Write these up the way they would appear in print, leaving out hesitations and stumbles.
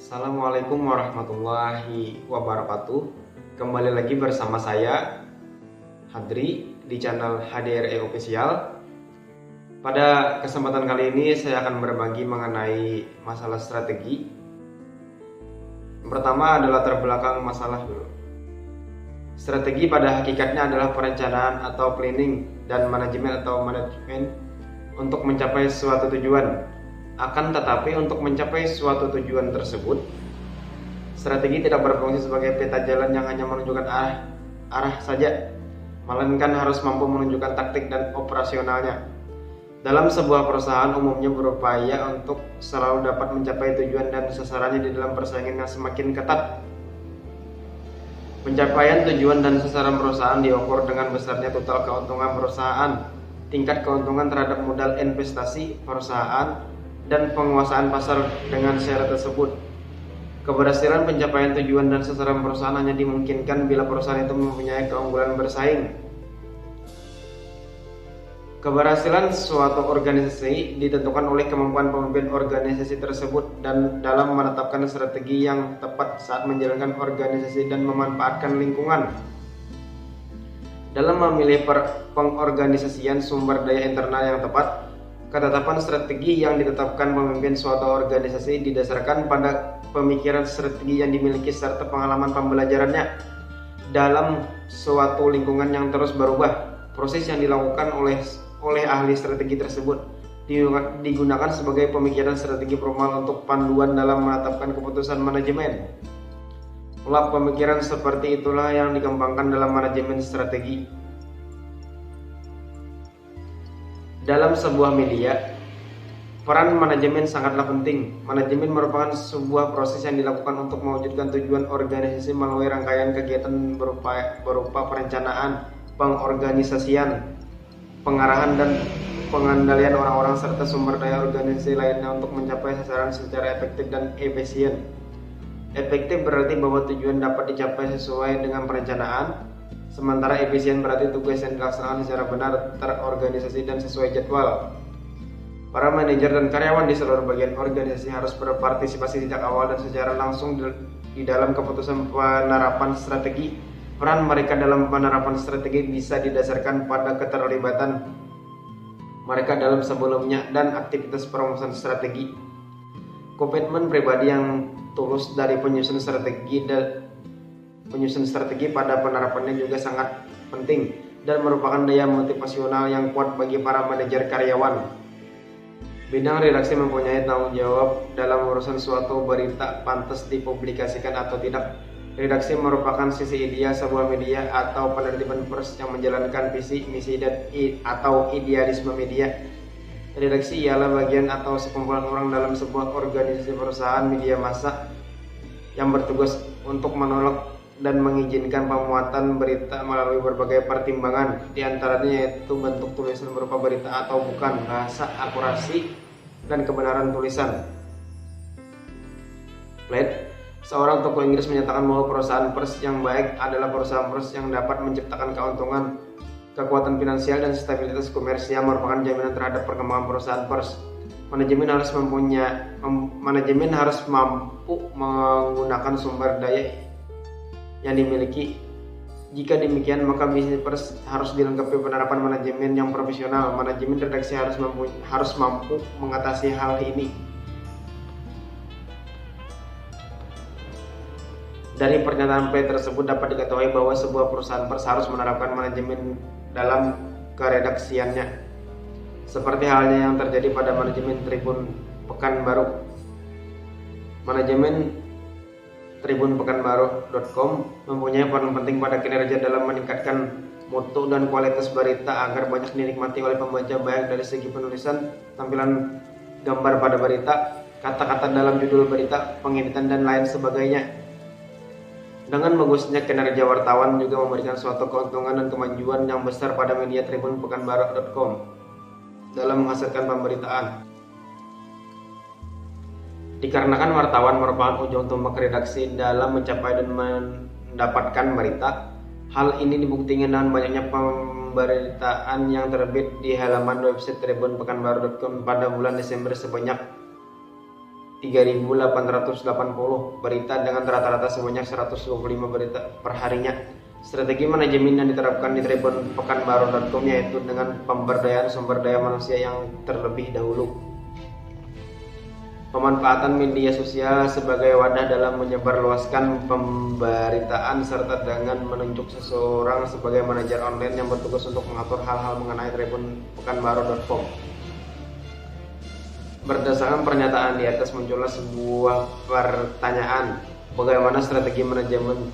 Assalamualaikum warahmatullahi wabarakatuh. Kembali lagi bersama saya Hadri di channel HDRE Official. Pada kesempatan kali ini saya akan berbagi mengenai masalah strategi. Yang pertama adalah latar belakang masalah dulu. Strategi pada hakikatnya adalah perencanaan atau planning dan manajemen untuk mencapai suatu tujuan. Akan tetapi untuk mencapai suatu tujuan tersebut, strategi tidak berfungsi sebagai peta jalan yang hanya menunjukkan arah saja, melainkan harus mampu menunjukkan taktik dan operasionalnya. Dalam sebuah perusahaan umumnya berupaya untuk selalu dapat mencapai tujuan dan sasarannya di dalam persaingan yang semakin ketat. Pencapaian tujuan dan sasaran perusahaan diukur dengan besarnya total keuntungan perusahaan, tingkat keuntungan terhadap modal investasi perusahaan, dan penguasaan pasar dengan syarat tersebut. Keberhasilan pencapaian tujuan dan sasaran perusahaan hanya dimungkinkan bila perusahaan itu mempunyai keunggulan bersaing. Keberhasilan suatu organisasi ditentukan oleh kemampuan pemimpin organisasi tersebut dan dalam menetapkan strategi yang tepat saat menjalankan organisasi dan memanfaatkan lingkungan. Dalam memilih pengorganisasian sumber daya internal yang tepat, ketetapan strategi yang ditetapkan pemimpin suatu organisasi didasarkan pada pemikiran strategi yang dimiliki serta pengalaman pembelajarannya dalam suatu lingkungan yang terus berubah. Proses yang dilakukan oleh ahli strategi tersebut digunakan sebagai pemikiran strategi formal untuk panduan dalam menetapkan keputusan manajemen. Pola pemikiran seperti itulah yang dikembangkan dalam manajemen strategi. Dalam sebuah media, peran manajemen sangatlah penting. Manajemen merupakan sebuah proses yang dilakukan untuk mewujudkan tujuan organisasi melalui rangkaian kegiatan berupa perencanaan, pengorganisasian, pengarahan, dan pengendalian orang-orang serta sumber daya organisasi lainnya untuk mencapai sasaran secara efektif dan efisien. Efektif berarti bahwa tujuan dapat dicapai sesuai dengan perencanaan, sementara efisien berarti tugas yang dilaksanakan secara benar, terorganisasi, dan sesuai jadwal. Para manajer dan karyawan di seluruh bagian organisasi harus berpartisipasi sejak awal dan secara langsung di dalam keputusan penerapan strategi. Peran mereka dalam penerapan strategi bisa didasarkan pada keterlibatan mereka dalam sebelumnya dan aktivitas perumusan strategi. Komitmen pribadi yang tulus dari penyusun strategi pada penerapannya juga sangat penting dan merupakan daya motivasional yang kuat bagi para manajer karyawan. Bidang redaksi mempunyai tanggung jawab dalam urusan suatu berita pantas dipublikasikan atau tidak. Redaksi merupakan sisi ideal sebuah media atau penertiban pers yang menjalankan visi, misi, atau idealisme media. Redaksi ialah bagian atau sekumpulan orang dalam sebuah organisasi perusahaan media massa yang bertugas untuk menolak dan mengizinkan pemuatan berita melalui berbagai pertimbangan, diantaranya yaitu bentuk tulisan berupa berita atau bukan, bahasa, akurasi, dan kebenaran tulisan. Plaid, seorang tokoh Inggris, menyatakan bahwa perusahaan pers yang baik adalah perusahaan pers yang dapat menciptakan keuntungan, kekuatan finansial, dan stabilitas komersial merupakan jaminan terhadap perkembangan perusahaan pers. Manajemen harus mampu menggunakan sumber daya yang dimiliki. Jika demikian, maka bisnis pers harus dilengkapi penerapan manajemen yang profesional. Manajemen redaksi harus mampu mengatasi hal ini. Dari pernyataan Plaid tersebut dapat diketahui bahwa sebuah perusahaan pers harus menerapkan manajemen dalam keredaksiannya, seperti halnya yang terjadi pada manajemen Tribun Pekanbaru. Manajemen Tribun Pekanbaru.com mempunyai peran penting pada kinerja dalam meningkatkan mutu dan kualitas berita agar banyak dinikmati oleh pembaca, baik dari segi penulisan, tampilan gambar pada berita, kata-kata dalam judul berita, pengeditan, dan lain sebagainya. Dengan bagusnya kinerja wartawan juga memberikan suatu keuntungan dan kemajuan yang besar pada media Tribun Pekanbaru.com dalam menghasilkan pemberitaan. Dikarenakan wartawan merupakan ujung tombak redaksi dalam mencapai dan mendapatkan berita, hal ini dibuktikan dengan banyaknya pemberitaan yang terbit di halaman website Tribun Pekanbaru.com pada bulan Desember sebanyak 3.880 berita dengan rata-rata sebanyak 125 berita perharinya. Strategi manajemen yang diterapkan di Tribun Pekanbaru.com yaitu dengan pemberdayaan sumber daya manusia yang terlebih dahulu. Pemanfaatan media sosial sebagai wadah dalam menyebarluaskan pemberitaan serta dengan menunjuk seseorang sebagai manajer online yang bertugas untuk mengatur hal-hal mengenai Tribun Pekanbaru.com. Berdasarkan pernyataan di atas muncullah sebuah pertanyaan, bagaimana strategi manajemen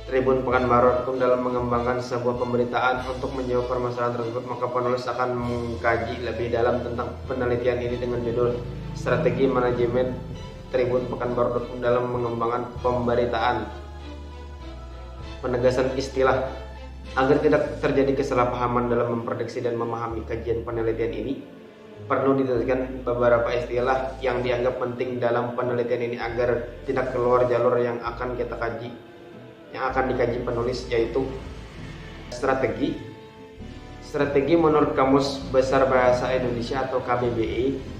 Tribun Pekanbaru.com dalam mengembangkan sebuah pemberitaan? Untuk menjawab permasalahan tersebut, maka penulis akan mengkaji lebih dalam tentang penelitian ini dengan judul Strategi Manajemen Tribun Pekanbaru.com dalam mengembangkan pemberitaan. Penegasan istilah. Agar tidak terjadi kesalahpahaman dalam memprediksi dan memahami kajian penelitian ini, perlu ditegaskan beberapa istilah yang dianggap penting dalam penelitian ini agar tidak keluar jalur yang akan dikaji penulis, yaitu strategi. Strategi menurut Kamus Besar Bahasa Indonesia atau KBBI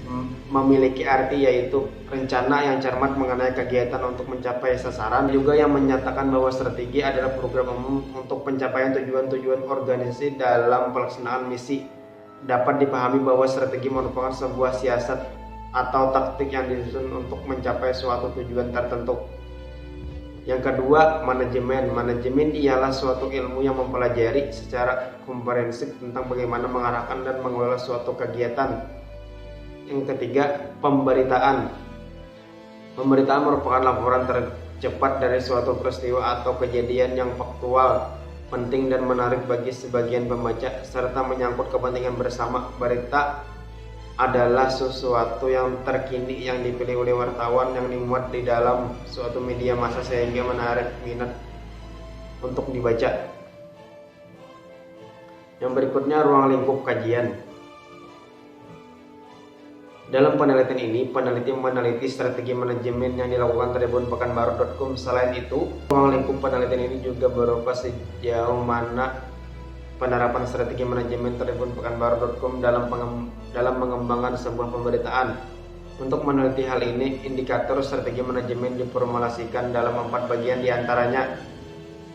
memiliki arti yaitu rencana yang cermat mengenai kegiatan untuk mencapai sasaran, juga yang menyatakan bahwa strategi adalah program umum untuk pencapaian tujuan-tujuan organisasi dalam pelaksanaan misi. Dapat dipahami bahwa strategi merupakan sebuah siasat atau taktik yang disusun untuk mencapai suatu tujuan tertentu. Yang kedua, manajemen. Manajemen ialah suatu ilmu yang mempelajari secara komprehensif tentang bagaimana mengarahkan dan mengelola suatu kegiatan. Yang ketiga, pemberitaan. Pemberitaan merupakan laporan tercepat dari suatu peristiwa atau kejadian yang faktual, penting dan menarik bagi sebagian pembaca, serta menyangkut kepentingan bersama. Berita adalah sesuatu yang terkini yang dipilih oleh wartawan yang dimuat di dalam suatu media massa sehingga menarik minat untuk dibaca. Yang berikutnya, ruang lingkup kajian. Dalam penelitian ini, peneliti meneliti strategi manajemen yang dilakukan Tribun Pekanbaru.com. Selain itu, ruang lingkup penelitian ini juga berupa sejauh mana penerapan strategi manajemen Tribun Pekanbaru.com dalam mengembangkan sebuah pemberitaan. Untuk meneliti hal ini, indikator strategi manajemen diformulasikan dalam 4 bagian, diantaranya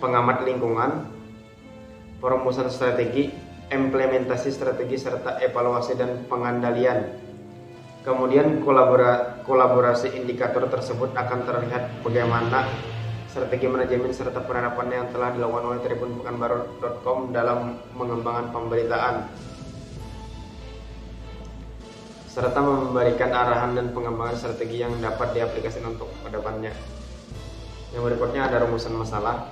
pengamat lingkungan, perumusan strategi, implementasi strategi, serta evaluasi dan pengandalian. Kemudian kolaborasi indikator tersebut akan terlihat bagaimana strategi manajemen serta penerapannya yang telah dilakukan oleh Tribun Pekanbaru.com dalam mengembangkan pemberitaan, serta memberikan arahan dan pengembangan strategi yang dapat diaplikasikan untuk kedepannya. Yang berikutnya ada rumusan masalah.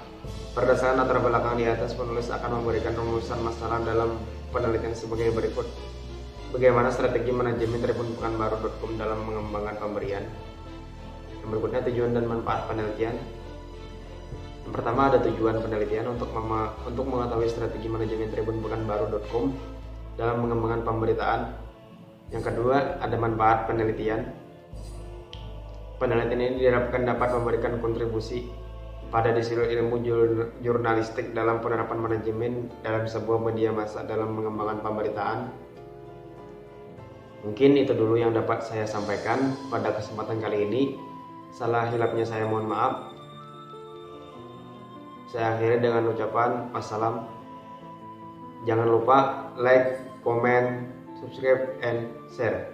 Berdasarkan latar belakang di atas, penulis akan memberikan rumusan masalah dalam penelitian sebagai berikut. Bagaimana strategi manajemen Tribun Pekanbaru.com dalam mengembangkan pemberian. Yang berikutnya, tujuan dan manfaat penelitian. Yang pertama, ada tujuan penelitian untuk mengetahui strategi manajemen Tribun Pekanbaru.com dalam mengembangkan pemberitaan. Yang kedua, ada manfaat penelitian. Penelitian ini diharapkan dapat memberikan kontribusi pada disiplin ilmu jurnalistik dalam penerapan manajemen dalam sebuah media massa dalam mengembangkan pemberitaan. Mungkin itu dulu yang dapat saya sampaikan pada kesempatan kali ini. Salah hilapnya saya mohon maaf. Saya akhiri dengan ucapan wassalam. Jangan lupa like, comment, subscribe, and share.